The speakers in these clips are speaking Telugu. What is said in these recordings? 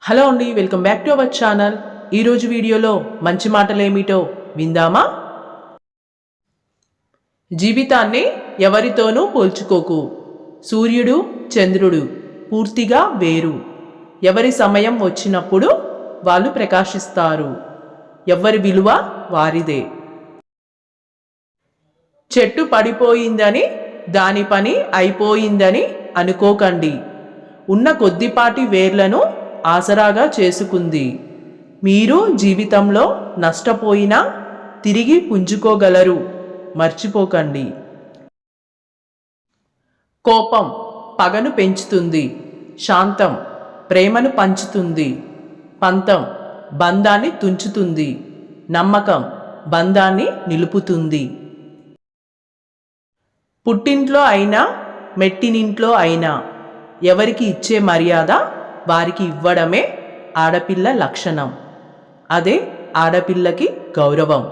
హలో అండి, welcome back to our channel. ఈరోజు వీడియోలో మంచి మాటలేమిటో విందామా? జీవితాన్ని ఎవరితోనూ పోల్చుకోకు. సూర్యుడు, చంద్రుడు పూర్తిగా వేరు. ఎవరి సమయం వచ్చినప్పుడు వాళ్ళు ప్రకాశిస్తారు. ఎవరి విలువ వారిదే. చెట్టు పడిపోయిందని దాని పని అయిపోయిందని అనుకోకండి. ఉన్న కొద్దిపాటి వేర్లను ఆసరాగా చేసుకుంది. మీరు జీవితంలో నష్టపోయినా తిరిగి పుంజుకోగలరు, మర్చిపోకండి. కోపం పగను పెంచుతుంది. శాంతం ప్రేమను పంచుతుంది. పంతం బంధాన్ని తుంచుతుంది. నమ్మకం బంధాన్ని నిలుపుతుంది. పుట్టింట్లో అయినా మెట్టినింట్లో అయినా ఎవరికి ఇచ్చే మర్యాద వారికి ఇవ్వడమే ఆడపిల్ల లక్షణం. అదే ఆడపిల్లకి గౌరవం.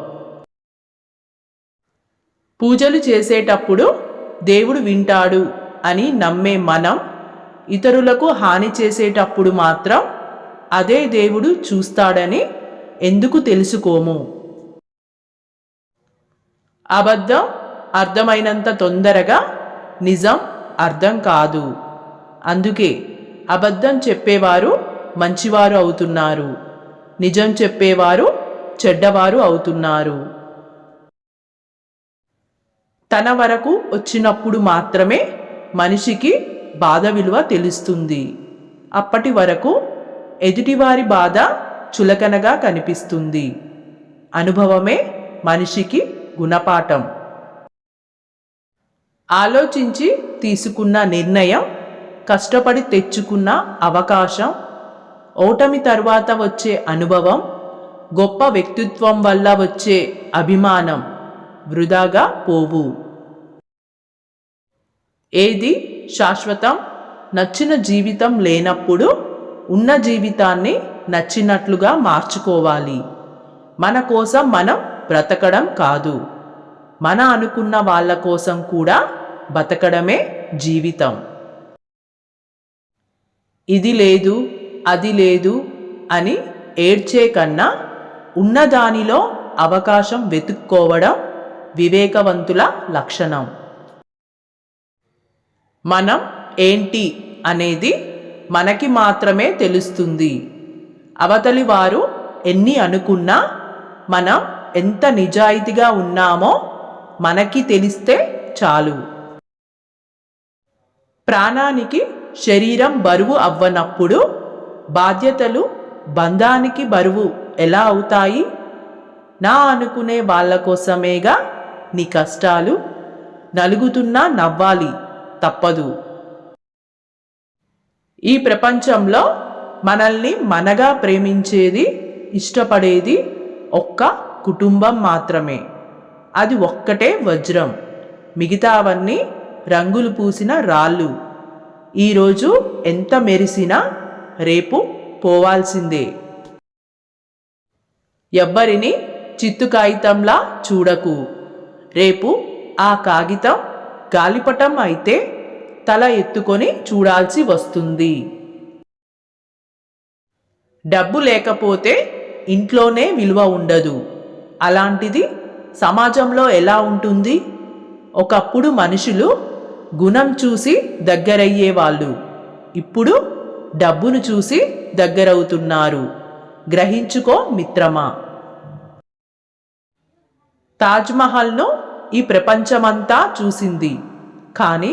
పూజలు చేసేటప్పుడు దేవుడు వింటాడు అని నమ్మే మనం ఇతరులకు హాని చేసేటప్పుడు మాత్రం అదే దేవుడు చూస్తాడని ఎందుకు తెలుసుకోము? అబద్ధం అర్థమైనంత తొందరగా నిజం అర్థం కాదు. అందుకే అబద్ధం చెప్పేవారు మంచివారు అవుతున్నారు, నిజం చెప్పేవారు చెడ్డవారు అవుతున్నారు. తన వరకు వచ్చినప్పుడు మాత్రమే మనిషికి బాధ విలువ తెలుస్తుంది. అప్పటి వరకు ఎదుటివారి బాధ చులకనగా కనిపిస్తుంది. అనుభవమే మనిషికి గుణపాఠం. ఆలోచించి తీసుకున్న నిర్ణయం, కష్టపడి తెచ్చుకున్న అవకాశం, ఓటమి తర్వాత వచ్చే అనుభవం, గొప్ప వ్యక్తిత్వం వల్ల వచ్చే అభిమానం వృధాగా పోవు. ఏది శాశ్వతం? నచ్చిన జీవితం లేనప్పుడు ఉన్న జీవితాన్ని నచ్చినట్లుగా మార్చుకోవాలి. మన కోసం మనం బ్రతకడం కాదు, మన అనుకున్న వాళ్ళ కోసం కూడా బతకడమే జీవితం. ఇది లేదు అది లేదు అని ఏడ్చే కన్నా ఉన్నదానిలో అవకాశం వెతుక్కోవడం వివేకవంతుల లక్షణం. మనం ఏంటి అనేది మనకి మాత్రమే తెలుస్తుంది. అవతలి వారు ఎన్ని అనుకున్నా మనం ఎంత నిజాయితీగా ఉన్నామో మనకి తెలిస్తే చాలు. ప్రాణానికి శరీరం బరువు అవ్వనప్పుడు బాధ్యతలు బంధానికి బరువు ఎలా అవుతాయి? నా అనుకునే వాళ్ళ కోసమేగా నీ కష్టాలు. నలుగుతున్నా నవ్వాలి, తప్పదు. ఈ ప్రపంచంలో మనల్ని మనగా ప్రేమించేది, ఇష్టపడేది ఒక్క కుటుంబం మాత్రమే. అది ఒక్కటే వజ్రం, మిగతావన్నీ రంగులు పూసిన రాళ్ళు. ఈరోజు ఎంత మెరిసినా రేపు పోవాల్సిందే. ఎవ్వరిని చిత్తు కాగితంలా చూడకు. రేపు ఆ కాగితం గాలిపటం అయితే తల ఎత్తుకొని చూడాల్సి వస్తుంది. డబ్బు లేకపోతే ఇంట్లోనే విలువ ఉండదు. అలాంటిది సమాజంలో ఎలా ఉంటుంది? ఒకప్పుడు మనుషులు గుణం చూసి దగ్గరయ్యేవాళ్ళు, ఇప్పుడు డబ్బును చూసి దగ్గరవుతున్నారు. గ్రహించుకో మిత్రమా. తాజ్మహల్ను ఈ ప్రపంచమంతా చూసింది, కానీ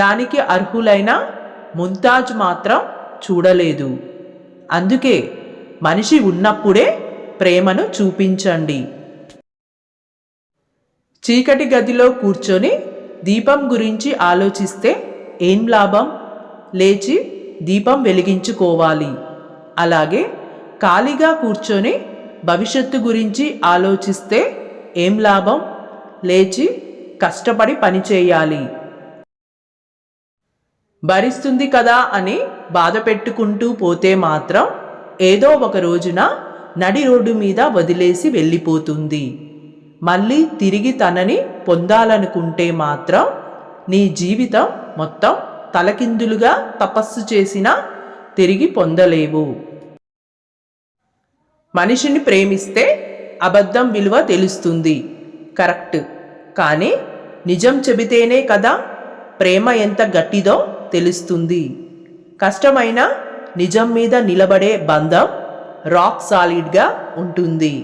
దానికి అర్హులైన ముంతాజ్ మాత్రం చూడలేదు. అందుకే మనిషి ఉన్నప్పుడే ప్రేమను చూపించండి. చీకటి గదిలో కూర్చొని దీపం గురించి ఆలోచిస్తే ఏం లాభం? లేచి దీపం వెలిగించుకోవాలి. అలాగే ఖాళీగా కూర్చొని భవిష్యత్తు గురించి ఆలోచిస్తే ఏం లాభం? లేచి కష్టపడి పని చేయాలి. భరిస్తుంది కదా అని బాధ పెట్టుకుంటూ పోతే మాత్రం ఏదో ఒక రోజున నడి రోడ్డు మీద వదిలేసి వెళ్ళిపోతుంది. మళ్ళీ తిరిగి తనని పొందాలనుకుంటే మాత్రం నీ జీవితం మొత్తం తలకిందులుగా తపస్సు చేసినా తిరిగి పొందలేవు. మనిషిని ప్రేమిస్తే అబద్ధం విలువ తెలుస్తుంది, కరెక్ట్. కానీ నిజం చెబితేనే కదా ప్రేమ ఎంత గట్టిదో తెలుస్తుంది. కష్టమైన నిజం మీద నిలబడే బంధం రాక్ సాలిడ్గా ఉంటుంది.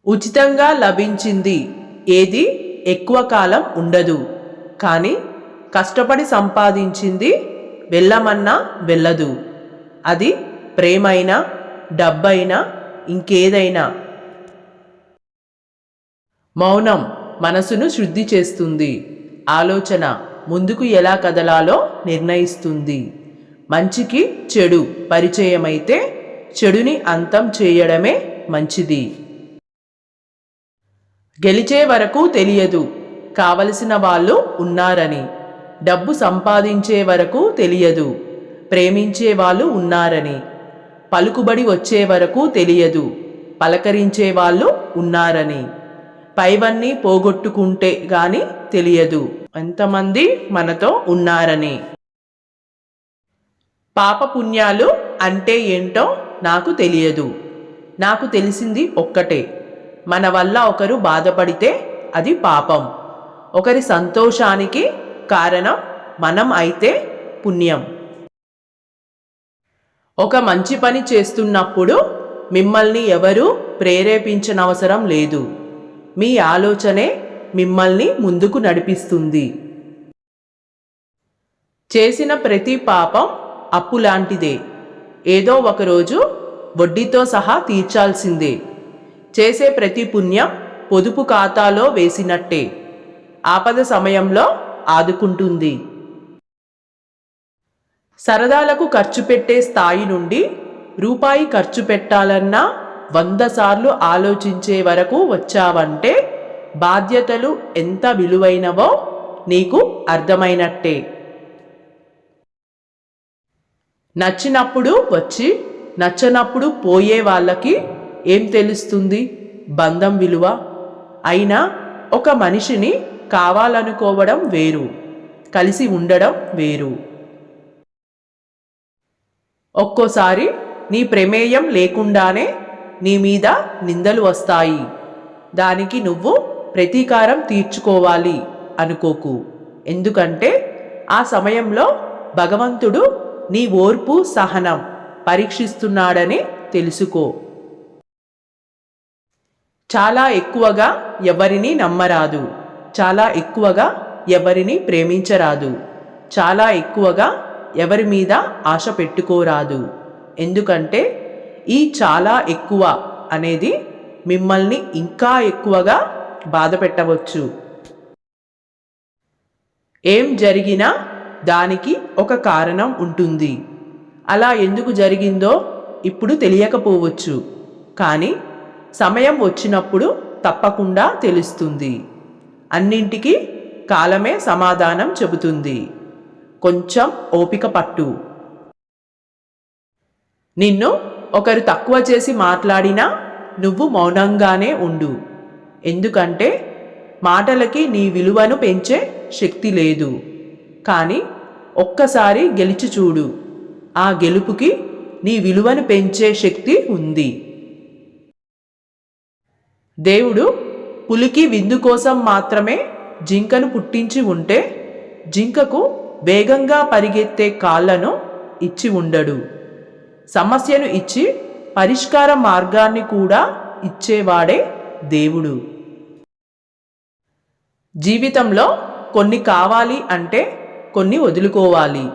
ఉచితంగా లభించింది ఏది ఎక్కువ కాలం ఉండదు, కానీ కష్టపడి సంపాదించింది వెళ్ళమన్నా వెళ్ళదు. అది ప్రేమైనా, డబ్బైనా, ఇంకేదైనా. మౌనం మనసును శుద్ధి చేస్తుంది. ఆలోచన ముందుకు ఎలా కదలాలో నిర్ణయిస్తుంది. మంచికి చెడు పరిచయమైతే చెడుని అంతం చేయడమే మంచిది. గెలిచే వరకు తెలియదు కావలసిన వాళ్ళు ఉన్నారని. డబ్బు సంపాదించే వరకు తెలియదు ప్రేమించే వాళ్ళు ఉన్నారని. పలుకుబడి వచ్చే వరకు తెలియదు పలకరించే వాళ్ళు ఉన్నారని. పైవన్నీ పోగొట్టుకుంటే గాని తెలియదు ఎంతమంది మనతో ఉన్నారని. పాపపుణ్యాలు అంటే ఏంటో నాకు తెలియదు. నాకు తెలిసింది ఒక్కటే, మన వల్ల ఒకరు బాధపడితే అది పాపం. ఒకరి సంతోషానికి కారణం మనం అయితే పుణ్యం. ఒక మంచి పని చేస్తున్నప్పుడు మిమ్మల్ని ఎవరూ ప్రేరేపించనవసరం లేదు. మీ ఆలోచనే మిమ్మల్ని ముందుకు నడిపిస్తుంది. చేసిన ప్రతి పాపం అప్పు లాంటిదే. ఏదో ఒకరోజు వడ్డీతో సహా తీర్చాల్సిందే. చేసే ప్రతి పుణ్యం పొదుపు ఖాతాలో వేసినట్టే. ఆపద సమయంలో ఆదుకుంటుంది. సరదాలకు ఖర్చు పెట్టే స్థాయి నుండి రూపాయి ఖర్చు పెట్టాలన్నా 100 సార్లు ఆలోచించే వరకు వచ్చావంటే బాధ్యతలు ఎంత విలువైనవో నీకు అర్థమైనట్టే. నచ్చినప్పుడు వచ్చి నచ్చనప్పుడు పోయే వాళ్ళకి ఏం తెలుస్తుంది బంధం విలువ? అయినా ఒక మనిషిని కావాలనుకోవడం వేరు, కలిసి ఉండడం వేరు. ఒక్కోసారి నీ ప్రమేయం లేకుండానే నీ మీద నిందలు వస్తాయి. దానికి నువ్వు ప్రతీకారం తీర్చుకోవాలి అనుకోకు. ఎందుకంటే ఆ సమయంలో భగవంతుడు నీ ఓర్పు సహనం పరీక్షిస్తున్నాడని తెలుసుకో. చాలా ఎక్కువగా ఎవరిని నమ్మరాదు. చాలా ఎక్కువగా ఎవరిని ప్రేమించరాదు. చాలా ఎక్కువగా ఎవరి మీద ఆశ పెట్టుకోరాదు. ఎందుకంటే ఈ చాలా ఎక్కువ అనేది మిమ్మల్ని ఇంకా ఎక్కువగా బాధ పెట్టవచ్చు. ఏం జరిగినా దానికి ఒక కారణం ఉంటుంది. అలా ఎందుకు జరిగిందో ఇప్పుడు తెలియకపోవచ్చు, కానీ సమయం వచ్చినప్పుడు తప్పకుండా తెలుస్తుంది. అన్నింటికీ కాలమే సమాధానం చెబుతుంది. కొంచెం ఓపిక పట్టు. నిన్ను ఒకరు తక్కువ చేసి మాట్లాడినా నువ్వు మౌనంగానే ఉండు. ఎందుకంటే మాటలకి నీ విలువను పెంచే శక్తి లేదు. కానీ ఒక్కసారి గెలిచి చూడు, ఆ గెలుపుకి నీ విలువను పెంచే శక్తి ఉంది. దేవుడు పులికి విందు కోసం మాత్రమే జింకను పుట్టించి ఉంటే జింకకు వేగంగా పరిగెత్తే కాళ్ళను ఇచ్చి ఉండడు. సమస్యను ఇచ్చి పరిష్కార మార్గాన్ని కూడా ఇచ్చేవాడే దేవుడు. జీవితంలో కొన్ని కావాలి అంటే కొన్ని వదులుకోవాలి.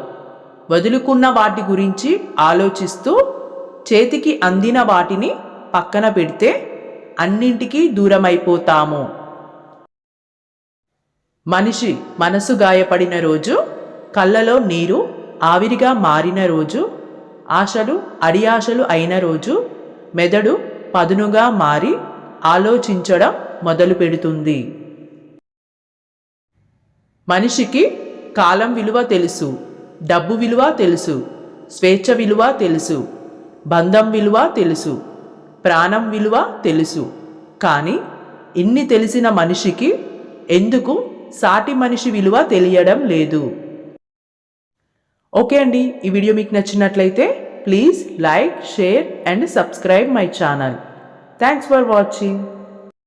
వదులుకున్న వాటి గురించి ఆలోచిస్తూ చేతికి అందిన వాటిని పక్కన పెడితే అన్నింటికీ దూరమైపోతాము. మనిషి మనసు గాయపడిన రోజు, కళ్ళలో నీరు ఆవిరిగా మారిన రోజు, ఆశలు అడియాశలు అయిన రోజు మెదడు పదునుగా మారి ఆలోచించడం మొదలు పెడుతుంది. మనిషికి కాలం విలువ తెలుసు, డబ్బు విలువ తెలుసు, స్వేచ్ఛ విలువ తెలుసు, బంధం విలువ తెలుసు, ప్రాణం విలువ తెలుసు. కానీ ఇన్ని తెలిసిన మనిషికి ఎందుకు సాటి మనిషి విలువ తెలియడం లేదు? ఓకే అండి, ఈ వీడియో మీకు నచ్చినట్లయితే please like, share and subscribe my channel. Thanks for watching.